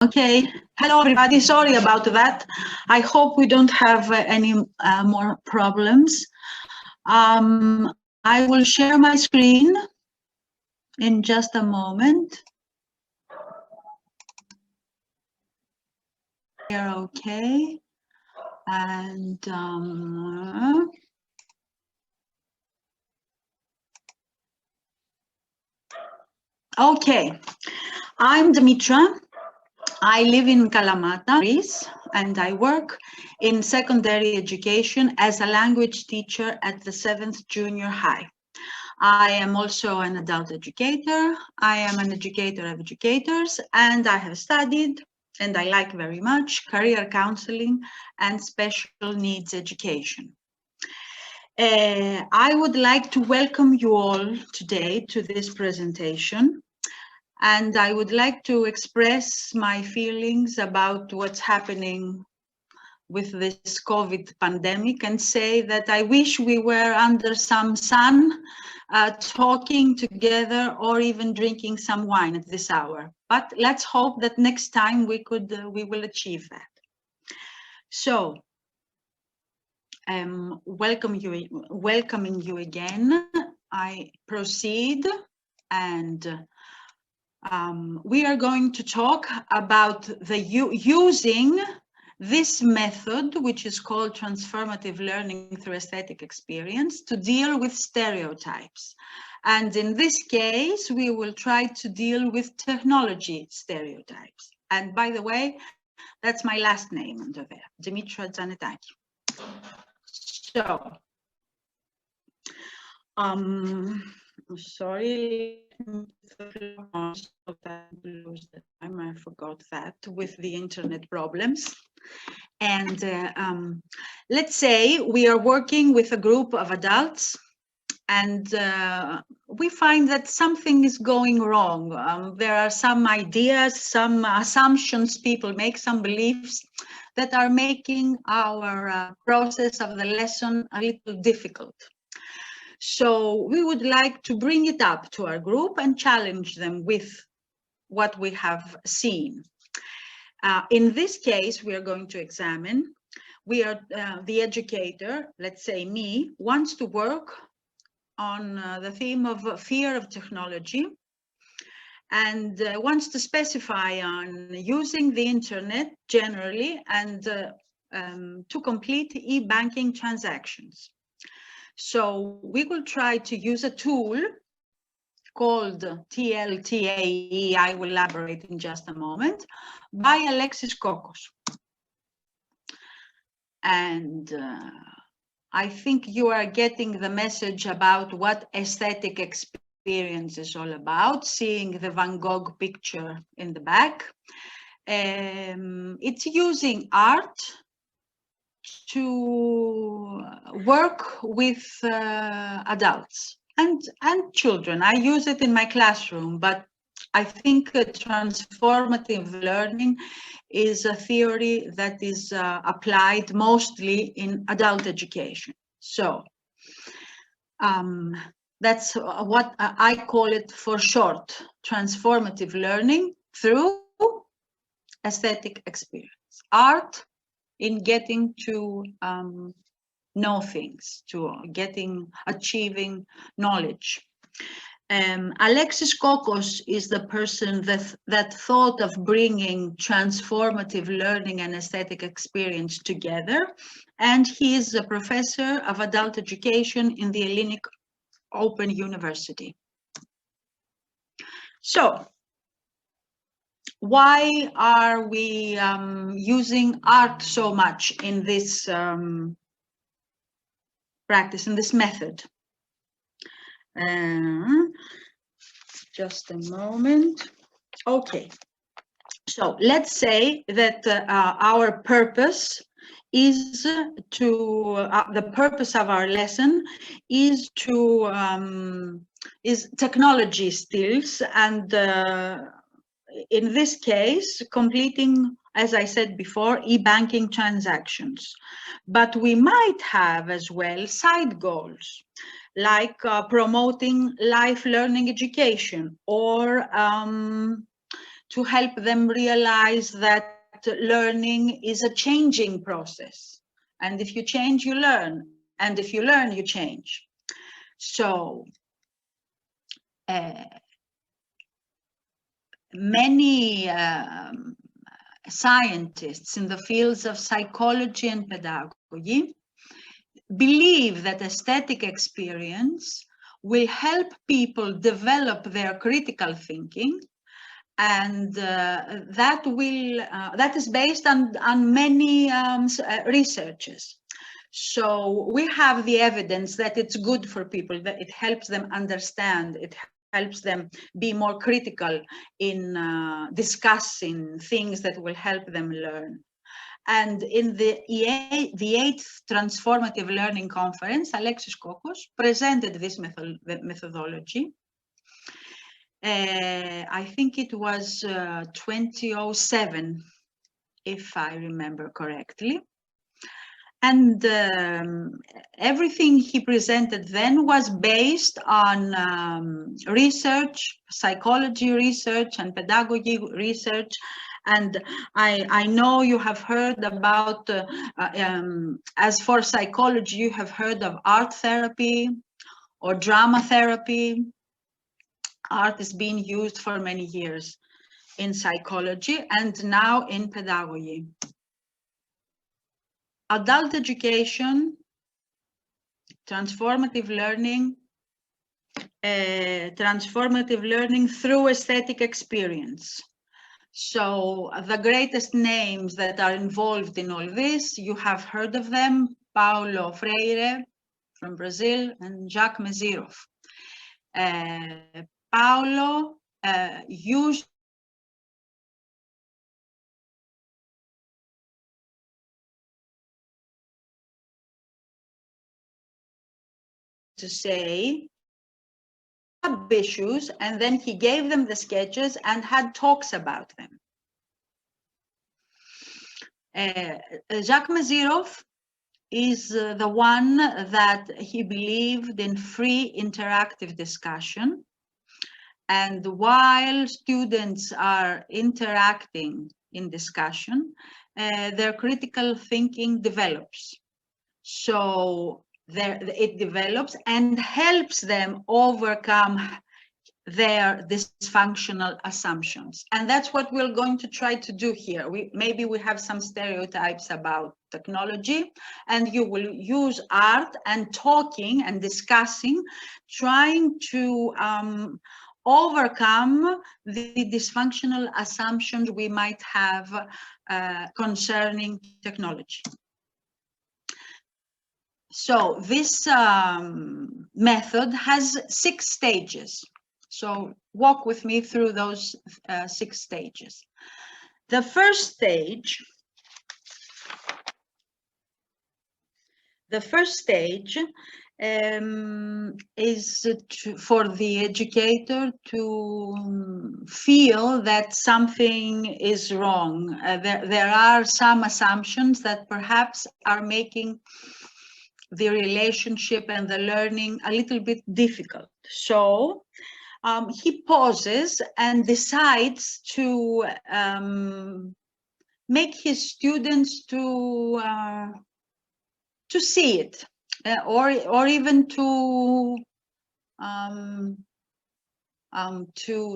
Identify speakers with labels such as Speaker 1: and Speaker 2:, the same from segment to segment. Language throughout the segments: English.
Speaker 1: Okay, hello everybody. Sorry about that. I hope we don't have any more problems. I will share my screen in just a moment. Here, okay. And okay, I'm Dimitra. I live in Kalamata, Greece, and I work in secondary education as a language teacher at the 7th Junior High. I am also an adult educator. I am an educator of educators, and I have studied, and I like very much, career counseling and special needs education. I would like to welcome you all today to this presentation. And I would like to express my feelings about what's happening with this COVID pandemic and say that I wish we were under some sun, talking together or even drinking some wine at this hour. But let's hope that next time we will achieve that. So, welcoming you again. I proceed and we are going to talk about using this method, which is called transformative learning through aesthetic experience, to deal with stereotypes. And in this case, we will try to deal with technology stereotypes. And by the way, that's my last name under there, Dimitra Zanetaki. So, sorry, I forgot that with the internet problems. And let's say we are working with a group of adults and we find that something is going wrong. There are some ideas, some assumptions people make, some beliefs that are making our process of the lesson a little difficult. So we would like to bring it up to our group and challenge them with what we have seen. In this case, we are going to examine, the educator, let's say me, wants to work on the theme of fear of technology and wants to specify on using the internet generally and to complete e-banking transactions. So we will try to use a tool called TLTAE, I will elaborate in just a moment, by Alexis Kokos. And I think you are getting the message about what aesthetic experience is all about, seeing the Van Gogh picture in the back. It's using art to work with adults and children. I use it in my classroom, but I think transformative learning is a theory that is applied mostly in adult education. So that's what I call it for short, transformative learning through aesthetic experience. Art in getting to know things, to achieving knowledge. Alexis Kokos is the person that thought of bringing transformative learning and aesthetic experience together, and he is a professor of adult education in the Hellenic Open University. So, why are we using art so much in this practice, in this method? Just a moment. Okay, so let's say that our purpose is to, the purpose of our lesson is to, is technology skills, and in this case, completing, as I said before, e-banking transactions. But we might have as well side goals, like promoting life learning education or to help them realize that learning is a changing process. And if you change, you learn. And if you learn, you change. So many scientists in the fields of psychology and pedagogy believe that aesthetic experience will help people develop their critical thinking, and that is based on many researches. So we have the evidence that it's good for people, that it helps them understand, it helps them be more critical in discussing things that will help them learn. And in the 8th Transformative Learning Conference, Alexis Kokos presented this methodology. I think it was 2007, if I remember correctly. And everything he presented then was based on research, psychology research and pedagogy research. And I know you have heard about, as for psychology, you have heard of art therapy or drama therapy. Art is being used for many years in psychology and now in pedagogy. Adult education, transformative learning through aesthetic experience. So the greatest names that are involved in all this, you have heard of them: Paulo Freire from Brazil and Jacques Mezirov. Paulo used to say issues, and then he gave them the sketches and had talks about them. Jacques Mezirov is the one that he believed in free interactive discussion. And while students are interacting in discussion, their critical thinking develops. So it develops and helps them overcome their dysfunctional assumptions. And that's what we're going to try to do here. Maybe we have some stereotypes about technology, and you will use art and talking and discussing, trying to overcome the dysfunctional assumptions we might have concerning technology. So this method has 6 stages. So walk with me through those 6 stages. The first stage is for the educator to feel that something is wrong. There are some assumptions that perhaps are making the relationship and the learning a little bit difficult. So he pauses and decides to make his students to see it, or even to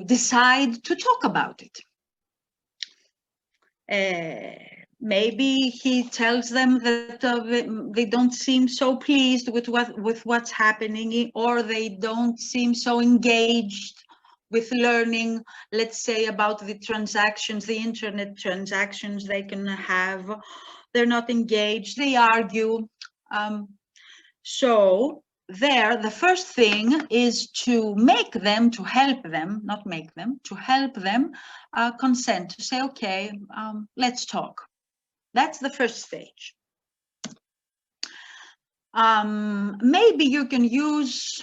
Speaker 1: decide to talk about it. Maybe he tells them that they don't seem so pleased with what's happening, or they don't seem so engaged with learning, let's say, about the transactions, the internet transactions they can have. They're not engaged, they argue. So there, the first thing is to make them, to help them, not make them, to help them consent, to say, okay, let's talk. That's the first stage. Maybe you can use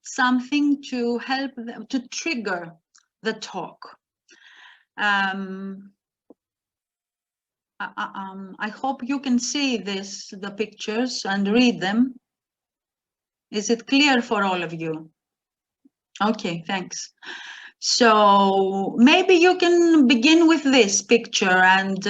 Speaker 1: something to help them, to trigger the talk. I hope you can see the pictures and read them. Is it clear for all of you? Okay, thanks. So maybe you can begin with this picture and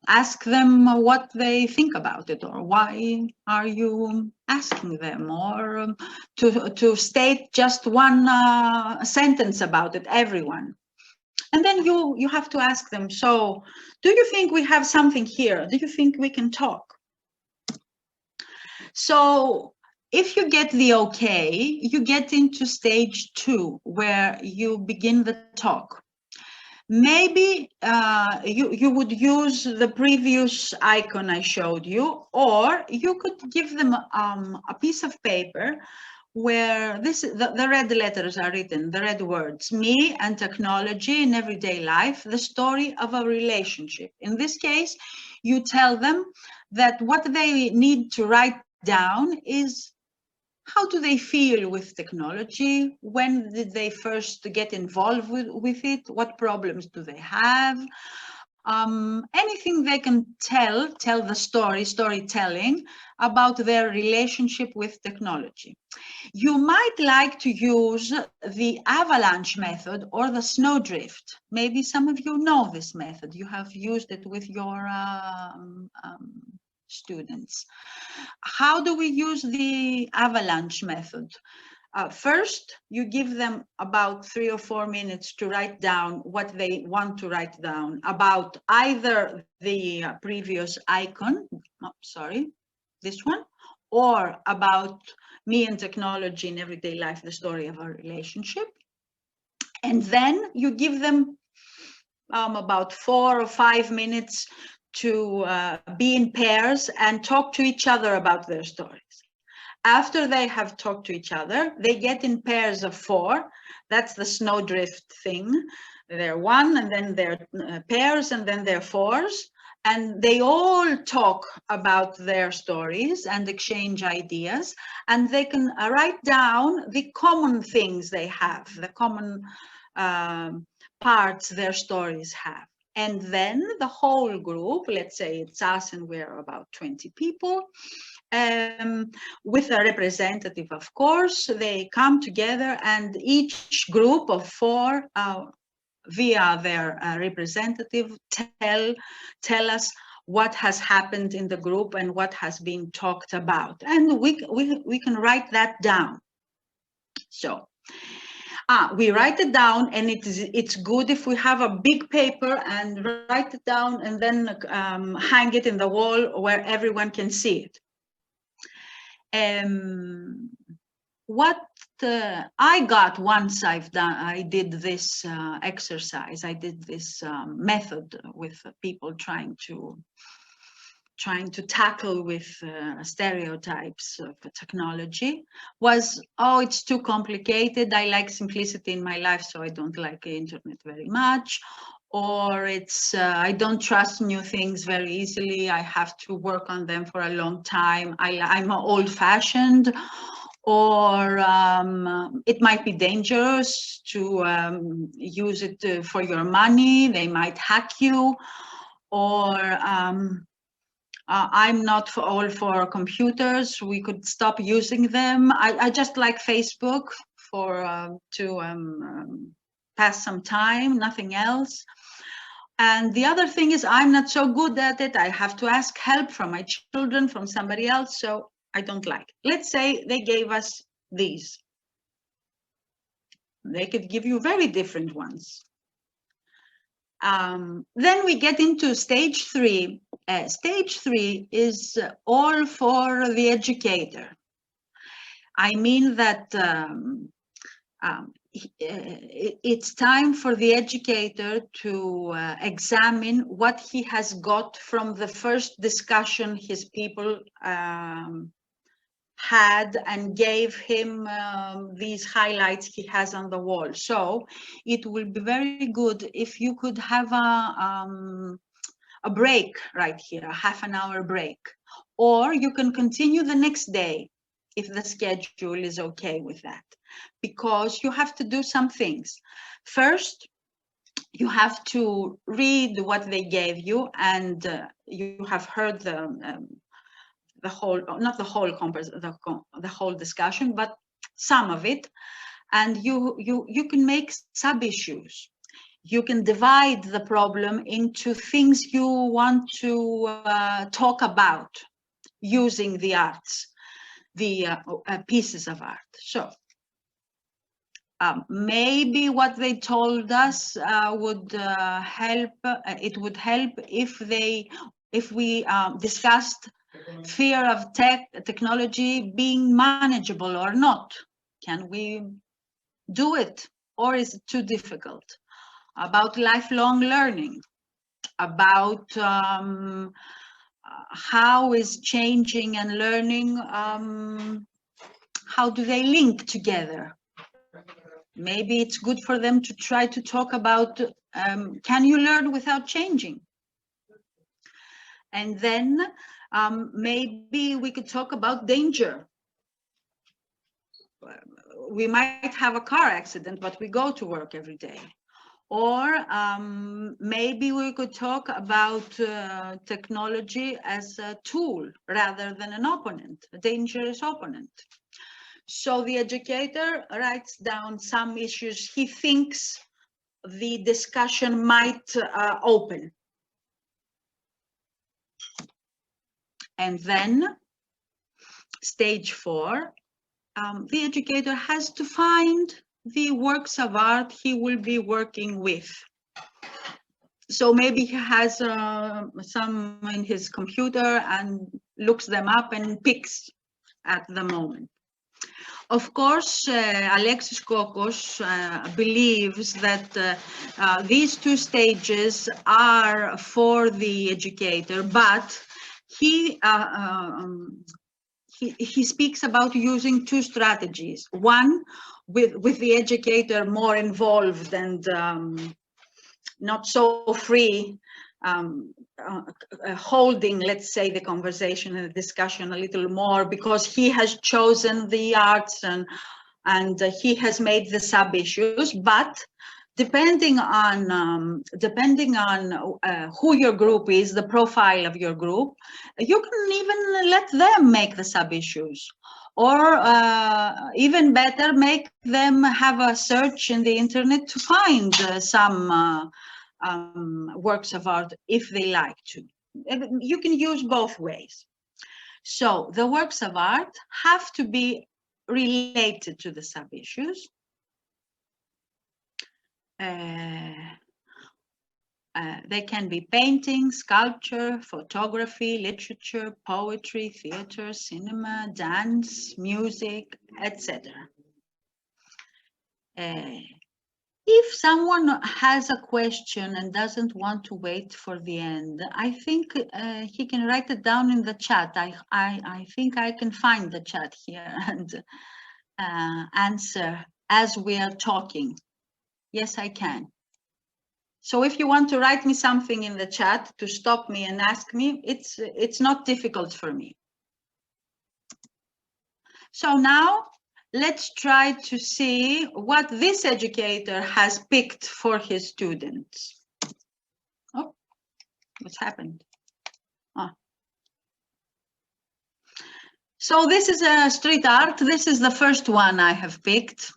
Speaker 1: ask them what they think about it, or why are you asking them, or to state just one sentence about it, everyone. And then you have to ask them, so do you think we have something here? Do you think we can talk? So if you get the okay, you get into stage 2, where you begin the talk. Maybe you would use the previous icon I showed you, or you could give them a piece of paper where the red letters are written, the red words, me and technology in everyday life, the story of a relationship. In this case, you tell them that what they need to write down is, how do they feel with technology? When did they first get involved with it? What problems do they have? Anything they can tell the storytelling about their relationship with technology. You might like to use the avalanche method or the snowdrift. Maybe some of you know this method. You have used it with your students. How do we use the avalanche method? First, you give them about 3 or 4 minutes to write down what they want to write down about either the previous icon, this one, or about me and technology in everyday life, the story of our relationship. And then you give them about 4 or 5 minutes to be in pairs and talk to each other about their stories. After they have talked to each other, they get in pairs of 4. That's the snowdrift thing. They're 1, and then they're pairs, and then they're 4s. And they all talk about their stories and exchange ideas. And they can write down the common things they have, the common parts their stories have. And then the whole group, let's say it's us and we're about 20 people, with a representative, of course, they come together, and each group of 4, via their representative, tell us what has happened in the group and what has been talked about. And we can write that down. So we write it down, and it's good if we have a big paper and write it down and then hang it in the wall where everyone can see it. What I got once I did this exercise, I did this method with people trying to tackle with stereotypes of technology, was, oh, it's too complicated. I like simplicity in my life, so I don't like the internet very much. Or it's, I don't trust new things very easily. I have to work on them for a long time. I'm old-fashioned. Or it might be dangerous to use it for your money. They might hack you. Or I'm not all for computers. We could stop using them. I just like Facebook to pass some time, nothing else. And the other thing is, I'm not so good at it. I have to ask help from my children, from somebody else, so I don't like it. Let's say they gave us these. They could give you very different ones. Then we get into stage 3. Stage 3 is all for the educator. I mean that it's time for the educator to examine what he has got from the first discussion his people had, and gave him these highlights he has on the wall. So it will be very good if you could have a break right here, a half-an-hour break, or you can continue the next day if the schedule is okay with that, because you have to do some things. First, you have to read what they gave you, and you have heard the whole, not the whole the whole discussion, but some of it, and you can make sub-issues. You can divide the problem into things you want to talk about using the arts, the pieces of art. So maybe what they told us would help. It would help if we discussed fear of technology being manageable or not. Can we do it, or is it too difficult? About lifelong learning, about how is changing and learning, how do they link together? Maybe it's good for them to try to talk about, can you learn without changing? And then maybe we could talk about danger. We might have a car accident, but we go to work every day. Or maybe we could talk about technology as a tool rather than an opponent, a dangerous opponent. So the educator writes down some issues he thinks the discussion might open. And then stage 4, the educator has to find the works of art he will be working with. So maybe he has some in his computer and looks them up and picks at the moment. Of course, Alexis Kokos believes that these 2 stages are for the educator, but he speaks about using 2 strategies. One, with the educator more involved and not so free, holding, let's say, the conversation and the discussion a little more because he has chosen the arts and he has made the sub-issues. But depending on who your group is, the profile of your group, you can even let them make the sub-issues, or even better, make them have a search in the internet to find some works of art if they like to. You can use both ways. So the works of art have to be related to the sub-issues. They can be painting, sculpture, photography, literature, poetry, theater, cinema, dance, music, etc. If someone has a question and doesn't want to wait for the end, I think he can write it down in the chat. I think I can find the chat here and answer as we are talking. Yes, I can. So if you want to write me something in the chat to stop me and ask me, it's not difficult for me. So now let's try to see what this educator has picked for his students. Oh, what's happened? Oh. So this is a street art. This is the first one I have picked.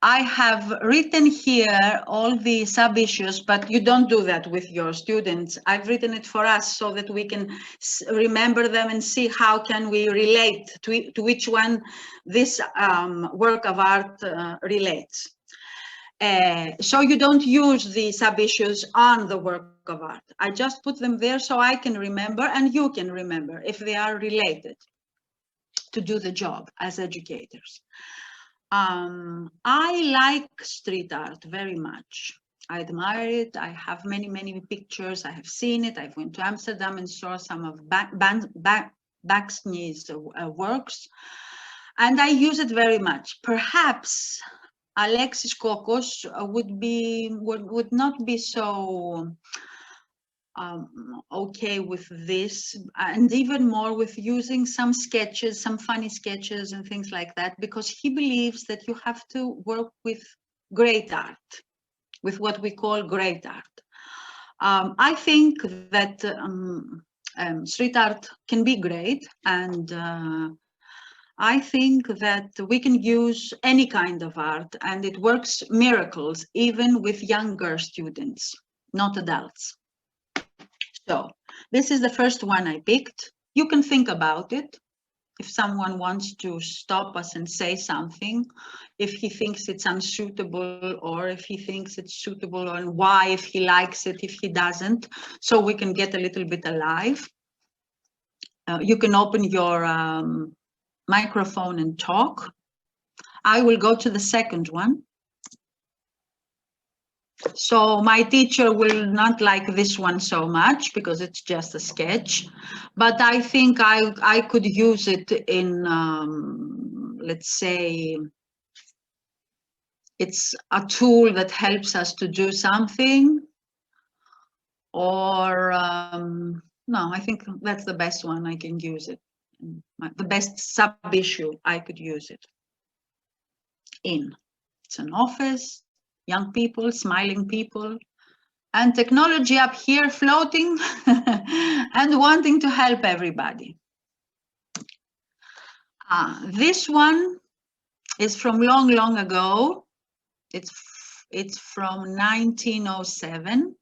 Speaker 1: I have written here all the sub-issues, but you don't do that with your students. I've written it for us so that we can remember them and see how can we relate to which one this work of art relates. So you don't use the sub-issues on the work of art. I just put them there so I can remember and you can remember if they are related to do the job as educators. I like street art very much. I admire it. I have many pictures. I have seen it. I went to Amsterdam and saw some of Baxny's works, and I use it very much. Perhaps Alexis Kokos would not be so okay with this, and even more with using some sketches, some funny sketches and things like that, because he believes that you have to work with great art, with what we call great art. I think that street art can be great, and I think that we can use any kind of art, and it works miracles even with younger students, not adults. So this is the first one I picked. You can think about it. If someone wants to stop us and say something, if he thinks it's unsuitable, or if he thinks it's suitable, and why, if he likes it, if he doesn't, so we can get a little bit alive. You can open your microphone and talk. I will go to the second one. So my teacher will not like this one so much because it's just a sketch, but I think I could use it in, let's say, it's a tool that helps us to do something, or no, I think that's the best one. I can use it. The best sub-issue I could use it in. It's an office, young people, smiling people, and technology up here floating and wanting to help everybody. This one is from long, long ago. It's from 1907.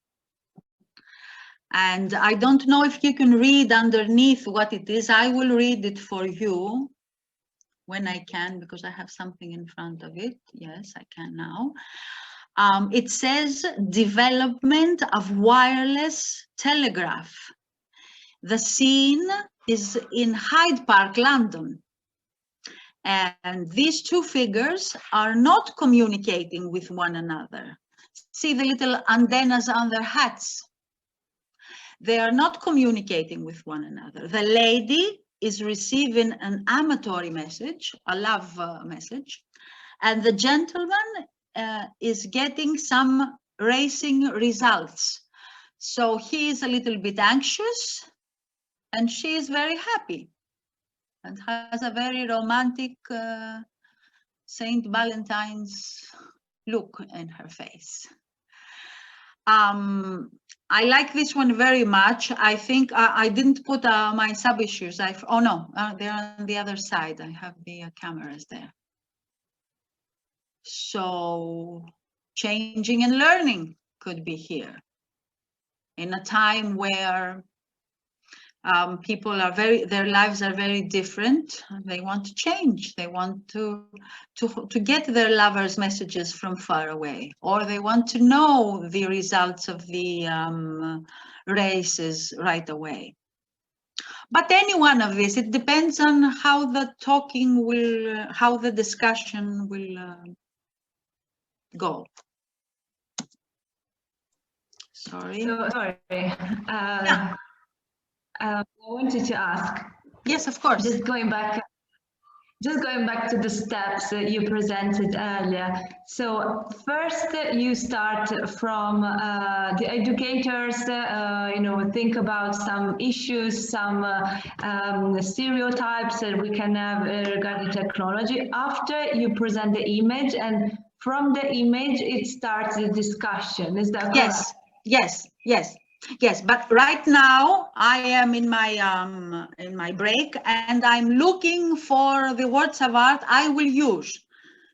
Speaker 1: And I don't know if you can read underneath what it is. I will read it for you when I can, because I have something in front of it. Yes, I can now. It says development of wireless telegraph. The scene is in Hyde Park, London. And these two figures are not communicating with one another. See the little antennas on their hats? They are not communicating with one another. The lady is receiving an amatory message, a love message, and the gentleman is getting some racing results. So he is a little bit anxious, and she is very happy and has a very romantic Saint Valentine's look in her face. I like this one very much. I think I didn't put my sub-issues. Oh no, they're on the other side. I have the cameras there. So changing and learning could be here in a time where people are their lives are very different. They want to change. They want to get their lovers' messages from far away, or they want to know the results of the races right away. But any one of this, it depends on how the talking will, how the discussion will go. Sorry.
Speaker 2: So, sorry. Yeah. I wanted to ask.
Speaker 1: Yes, of course.
Speaker 2: Just going back to the steps that you presented earlier. So first, you start from the educators, think about some issues, some stereotypes that we can have regarding technology. After you present the image, and from the image, it starts the discussion. Is that correct?
Speaker 1: Yes, yes, yes. Yes, but right now I am in my break, and I'm looking for the works of art I will use.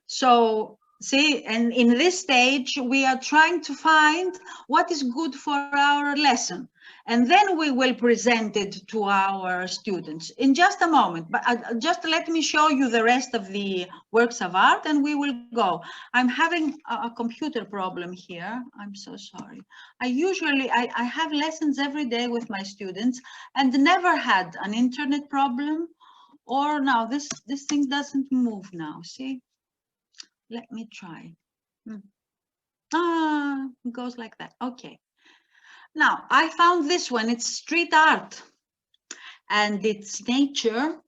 Speaker 1: So see, and in this stage we are trying to find what is good for our lesson, and then we will present it to our students in just a moment. But just let me show you the rest of the works of art and we will go. I'm having a computer problem here. I'm so sorry. I have lessons every day with my students and never had an internet problem. Or now this thing doesn't move now. See, let me try. It goes like that. Okay. Now, I found this one. It's street art, and it's nature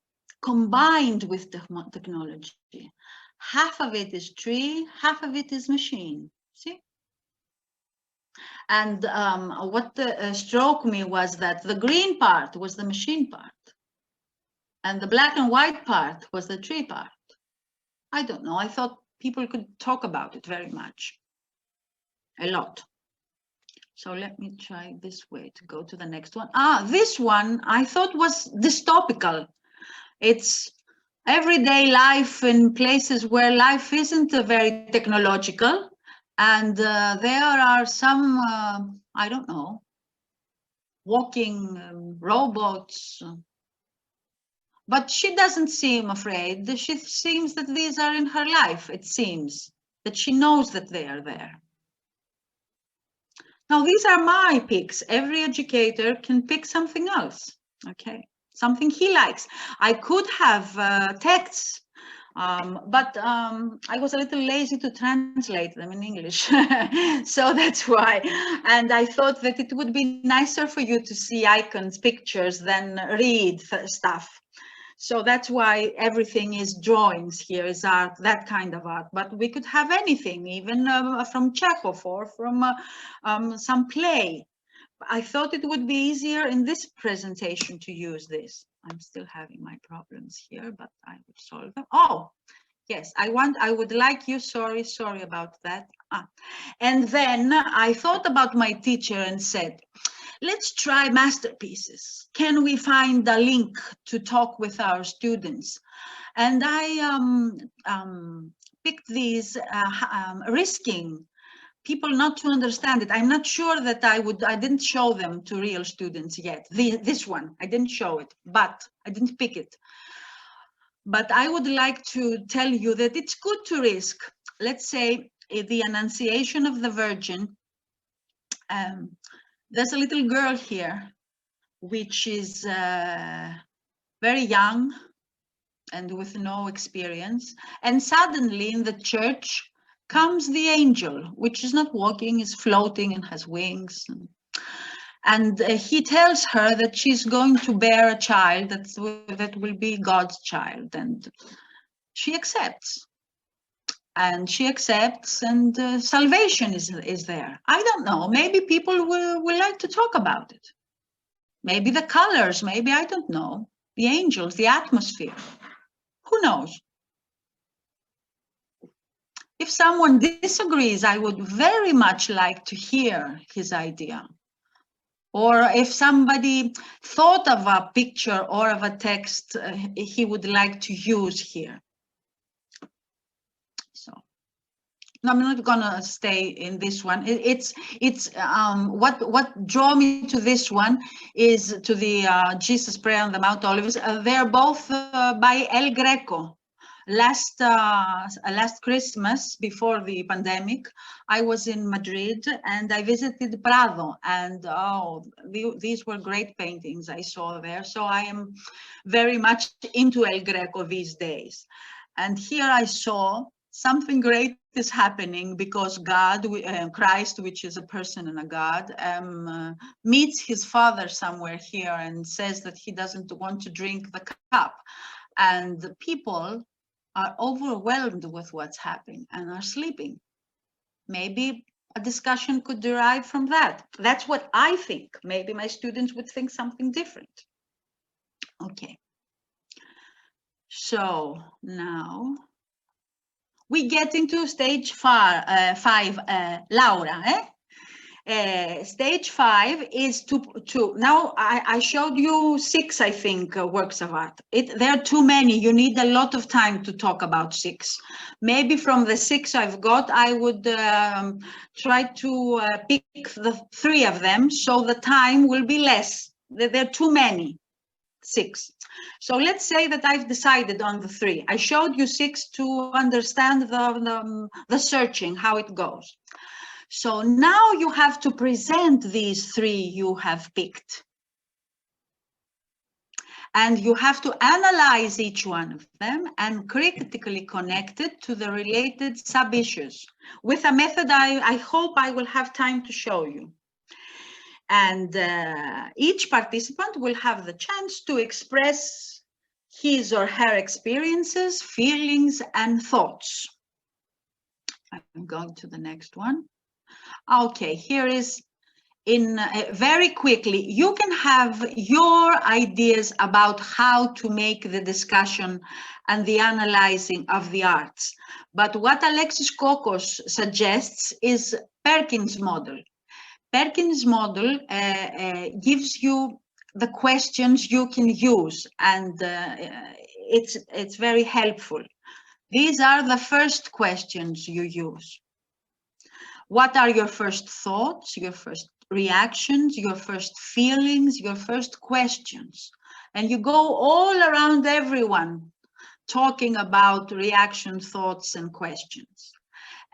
Speaker 1: combined with technology. Half of it is tree, half of it is machine. See? And what struck me was that the green part was the machine part, and the black and white part was the tree part. I don't know. I thought people could talk about it very much. A lot. So let me try this way to go to the next one. This one I thought was dystopical. It's everyday life in places where life isn't very technological. And there are some, I don't know, walking robots. But she doesn't seem afraid. She seems that these are in her life, it seems, that she knows that they are there. Now, these are my picks. Every educator can pick something else, okay? Something he likes. I could have texts, but I was a little lazy to translate them in English. So that's why. And I thought that it would be nicer for you to see icons, pictures, than read stuff. So that's why everything is drawings here, is art, that kind of art. But we could have anything, even from Chekhov or from some play. I thought it would be easier in this presentation to use this. I'm still having my problems here, but I will solve them. Oh, yes, I would like you, sorry about that. And then I thought about my teacher and said, let's try masterpieces. Can we find a link to talk with our students? And I picked these, risking people not to understand it. I'm not sure that I didn't show them to real students yet. This one, I didn't show it, but I didn't pick it. But I would like to tell you that it's good to risk. Let's say the Annunciation of the Virgin. There's a little girl here, which is very young and with no experience. And suddenly in the church comes the angel, which is not walking, is floating and has wings. And he tells her that she's going to bear a child that will be God's child. And she accepts. And she accepts, and salvation is there. I don't know. Maybe people will like to talk about it. Maybe the colors, maybe, I don't know. The angels, the atmosphere. Who knows? If someone disagrees, I would very much like to hear his idea. Or if somebody thought of a picture or of a text he would like to use here. So I'm not gonna stay in this one. What drew me to this one is to the Jesus Prayer on the Mount Olives. They're both by El Greco. Last Christmas, before the pandemic, I was in Madrid and I visited Prado, and these were great paintings I saw there. So I am very much into El Greco these days. And here I saw something great is happening because God, Christ, which is a person and a God, meets his father somewhere here and says that he doesn't want to drink the cup. And the people are overwhelmed with what's happening and are sleeping. Maybe a discussion could derive from that. That's what I think. Maybe my students would think something different. Okay. So now we get into stage five, Laura. Stage 5 is to now I showed you 6, I think, works of art. There are too many. You need a lot of time to talk about 6. Maybe from the 6 I've got, I would try to pick the 3 of them, so the time will be less. There are too many. 6. So let's say that I've decided on the 3. I showed you 6 to understand the searching, how it goes. So now you have to present these 3 you have picked. And you have to analyze each one of them and critically connect it to the related sub-issues with a method I hope I will have time to show you. And each participant will have the chance to express his or her experiences, feelings, and thoughts. I'm going to the next one. Okay, here is very quickly. You can have your ideas about how to make the discussion and the analyzing of the arts. But what Alexis Kokos suggests is Perkins' model. Perkins' model gives you the questions you can use, and it's very helpful. These are the first questions you use. What are your first thoughts, your first reactions, your first feelings, your first questions? And you go all around everyone talking about reaction, thoughts, and questions.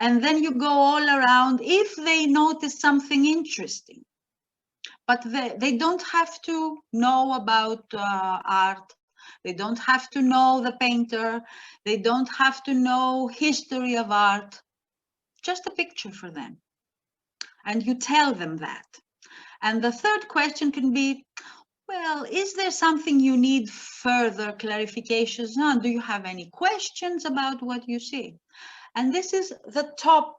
Speaker 1: And then you go all around if they notice something interesting. But they don't have to know about art. They don't have to know the painter. They don't have to know history of art. Just a picture for them. And you tell them that. And the third question can be, well, is there something you need further clarifications on? Do you have any questions about what you see? And this is the top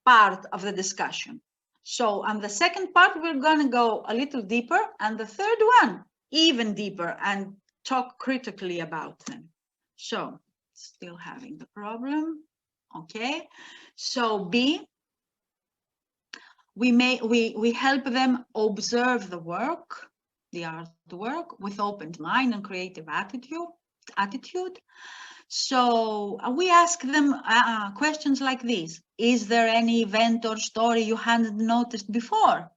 Speaker 1: part of the discussion. So on the second part, we're going to go a little deeper, and the third one, even deeper, and talk critically about them. So still having the problem. Okay. So B, we help them observe the work, the artwork, with open mind and creative attitude. So we ask them questions like these. Is there any event or story you hadn't noticed before?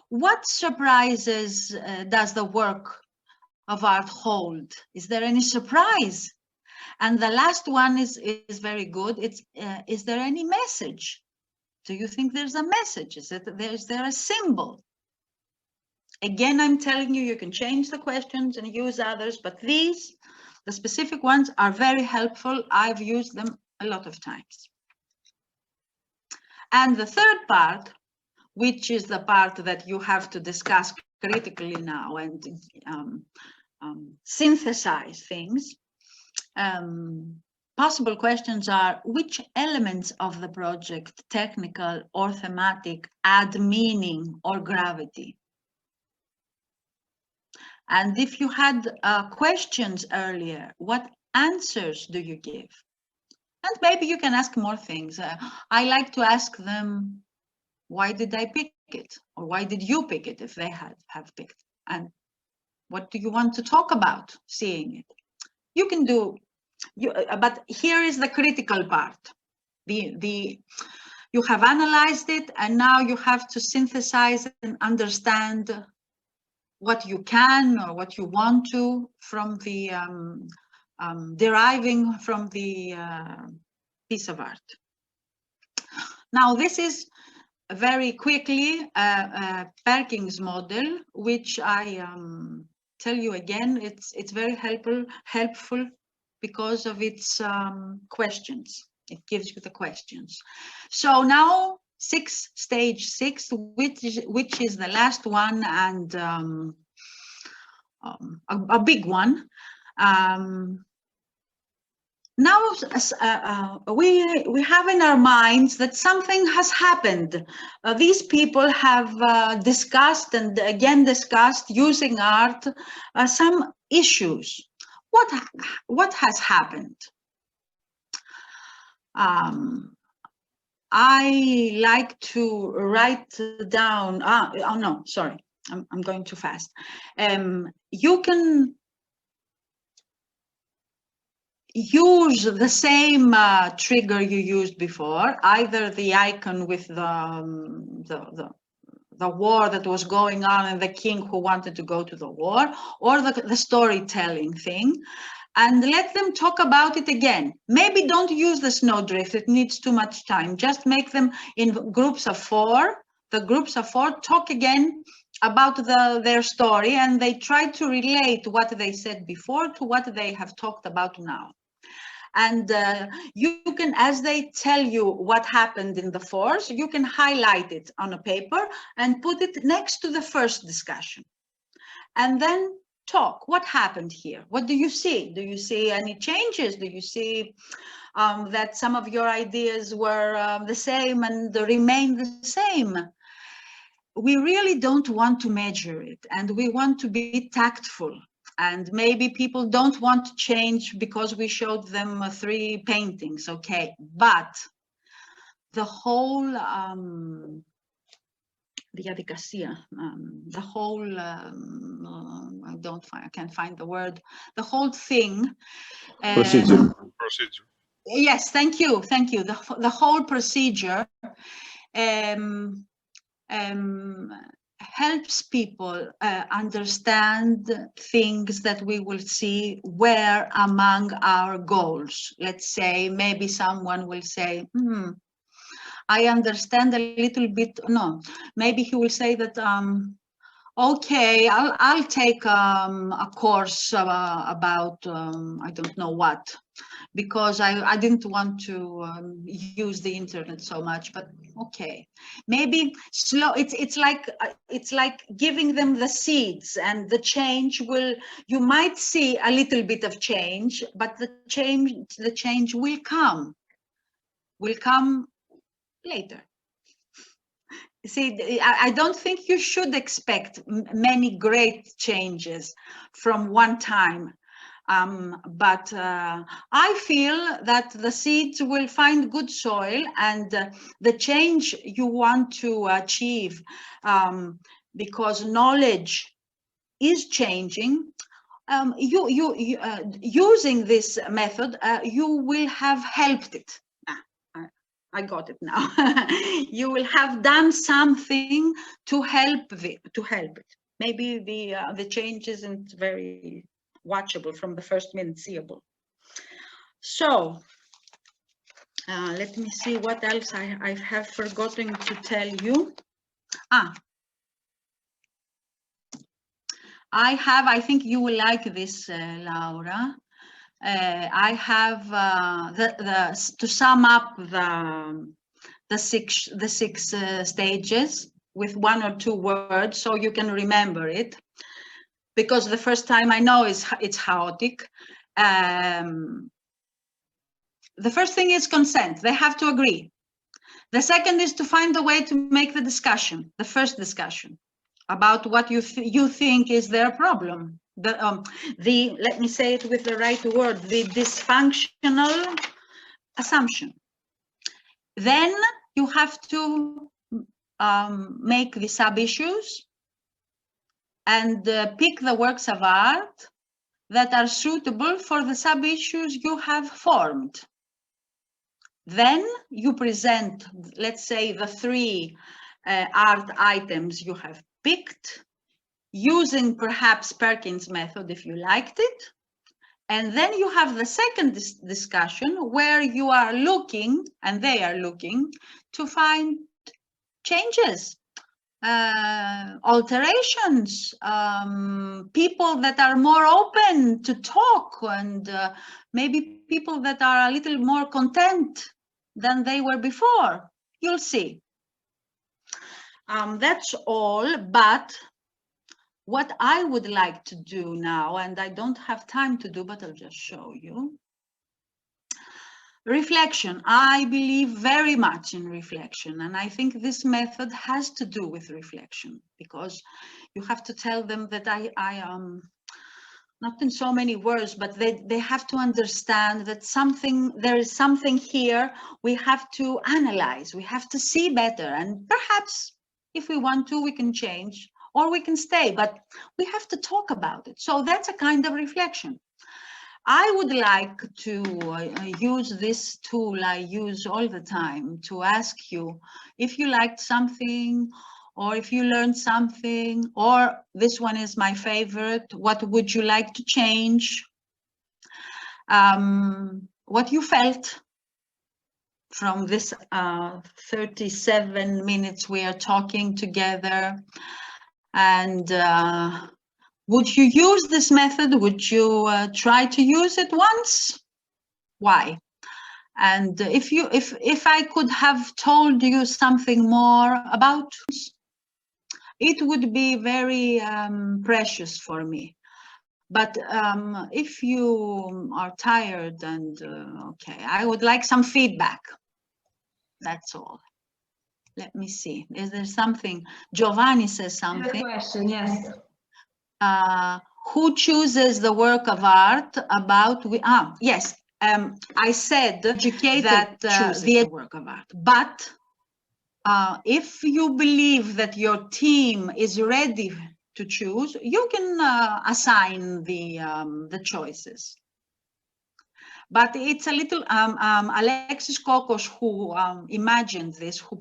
Speaker 1: What surprises does the work of art hold? Is there any surprise? And the last one is very good. It's is there any message? Do you think there's a message? Is there a symbol? Again, I'm telling you, you can change the questions and use others, but these, the specific ones, are very helpful. I've used them a lot of times. And the third part, which is the part that you have to discuss critically now and synthesize things, possible questions are, which elements of the project, technical or thematic, add meaning or gravity? And if you had questions earlier, what answers do you give? And maybe you can ask more things. I like to ask them, why did I pick it? Or why did you pick it if they have picked? And what do you want to talk about seeing it? You can do, but here is the critical part. You have analyzed it, and now you have to synthesize and understand what you can or what you want to from the deriving from the piece of art. Now, this is very quickly Perkins' model, which I tell you again, it's very helpful because of its questions. It gives you the questions. So now stage 6, which is the last one and a big one. Now we have in our minds that something has happened. These people have discussed and again discussed using art some issues. What has happened? I like to write down. Oh no, sorry, I'm going too fast. You can use the same trigger you used before, either the icon with the war that was going on and the king who wanted to go to the war, or the storytelling thing, and let them talk about it again. Maybe don't use the snowdrift, it needs too much time. Just make them in groups of 4. The groups of 4 talk again about their story, and they try to relate what they said before to what they have talked about now. And you can, as they tell you what happened in the 4s, you can highlight it on a paper and put it next to the first discussion. And then talk. What happened here? What do you see? Do you see any changes? Do you see that some of your ideas were the same and remain the same? We really don't want to measure it, and we want to be tactful. And maybe people don't want to change because we showed them 3 paintings, okay? But whole διαδικασία, the whole I can't find the word, the whole thing.
Speaker 3: Procedure.
Speaker 1: Yes, thank you. The whole procedure helps people understand things that we will see were among our goals. Let's say maybe someone will say, I understand a little bit. No, maybe he will say that, okay, I'll take a course about I don't know what, because I didn't want to use the internet so much. But okay, maybe slow. It's like giving them the seeds, and the change will. You might see a little bit of change, but the change will come. Will come later. See, I don't think you should expect many great changes from one time. But I feel that the seeds will find good soil, and the change you want to achieve, because knowledge is changing. Using this method, you will have helped it. I got it now. You will have done something to help it. Maybe the change isn't very watchable from the first minute seeable. So let me see what else I have forgotten to tell you. I think you will like this, Laura. I have to sum up the six stages with one or two words, so you can remember it. Because the first time, I know it's chaotic. The first thing is consent. They have to agree. The second is to find a way to make the discussion, the first discussion, about what you think is their problem. Let me say it with the right word, the dysfunctional assumption. Then you have to make the sub-issues and pick the works of art that are suitable for the sub-issues you have formed. Then you present, let's say, the three art items you have picked, using perhaps Perkins' method if you liked it. And then you have the second discussion where you are looking, and they are looking, to find changes, alterations, people that are more open to talk, and maybe people that are a little more content than they were before. You'll see. That's all, but what I would like to do now, and I don't have time to do, but I'll just show you. Reflection. I believe very much in reflection, and I think this method has to do with reflection, because you have to tell them that I am, not in so many words, but they have to understand that there is something here we have to analyze, we have to see better, and perhaps if we want to, we can change, or we can stay, but we have to talk about it. So that's a kind of reflection. I would like to use this tool I use all the time to ask you if you liked something, or if you learned something, or this one is my favorite, what would you like to change? What you felt from this 37 minutes we are talking together. And would you use this method? Would you try to use it once? Why? And if I could have told you something more about it, it would be very precious for me. But if you are tired and okay, I would like some feedback. That's all. Let me see. Is there something? Giovanni says something.
Speaker 2: Good question, yes.
Speaker 1: Who chooses the work of art about? Yes, I said
Speaker 3: Educated
Speaker 1: that
Speaker 3: chooses
Speaker 1: the
Speaker 3: the work of art.
Speaker 1: but if you believe that your team is ready to choose, you can assign the choices. But it's a little, Alexis Kokos, who imagined this, who